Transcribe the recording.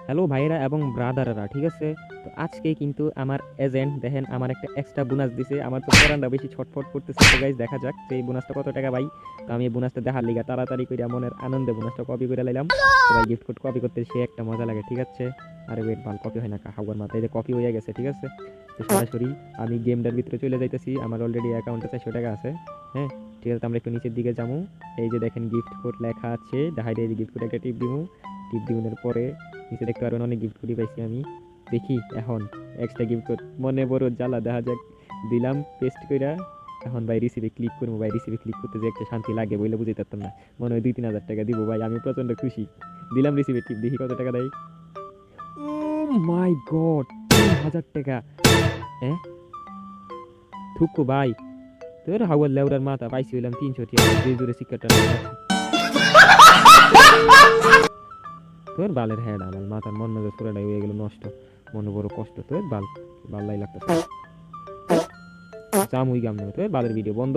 Hello ভাইয়েরা এবং ব্রাদাররা, ঠিক আছে? তো আজকে কিন্তু আমার এজেন্ট দেখেন আমার একটা এক্সট্রা বোনাস দিছে। আমার তো পরানটা বেশি ছটফট করতেছে। তো গাইস দেখা যাক যে এই বোনাসটা কত টাকা ভাই। তো আমি এই বোনাসটা দেখার লিগা তাড়াতাড়ি করে মনের আনন্দে বোনাসটা কপি করে লাইলাম। তো ভাই গিফট কোড কপি করতে সে একটা মজা লাগে, ঠিক আছে? আরে ওয়েট, ভাল কপি হয় না হাওয়ার মাথায়, যে কপি হয়ে গেছে, ঠিক আছে? তো সরাসরি আমি গেমটার ভিতরে চলে যাইতেছি। আমার অলরেডি অ্যাকাউন্টে 400 টাকা আছে। হ্যাঁ, ঠিক আছে, তো আমরা একটু নিচের দিকে যাবো। এই যে দেখেন গিফট কোড লেখা আছে, দেখাই দিয়ে গিফট কোড একটা টিপ দিবো। টিপ দিনের পরে নিচে দেখতে পারবেন অনেক গিফট গুলি পাইছি আমি। দেখি এখন এক্সট্রা গিফট কোড, মনে বড় জ্বালা, দেখা যাক। দিলাম পেস্ট কইরা। এখন ভাই রিসিভে ক্লিক করবো। ভাই রিসিভে ক্লিক করতে যে একটা শান্তি লাগে বইলে বুঝতে পারতাম না। মনে হয় 2-3 হাজার টাকা দিব ভাই, আমি প্রচন্ড খুশি। দিলাম রিসিভে টিপ, দেখি কত টাকা দেয়। ও মাই গড, 3,000 টাকা! হ্যাঁ, থুকু ভাই, তোর হাওয়ার লেউরার মাথা পাইছি হইলাম 300 টাকা, যে জোরে শিক্ষাটা তোর বালের হেড, আমার মাথার মন মেজাজ পুরাটাই হয়ে গেল নষ্ট। মনে বড় কষ্ট, তোর বাল বাল্লাই লাগতেছে। জাম হই গাম না, তোর বালের ভিডিও বন্ধ।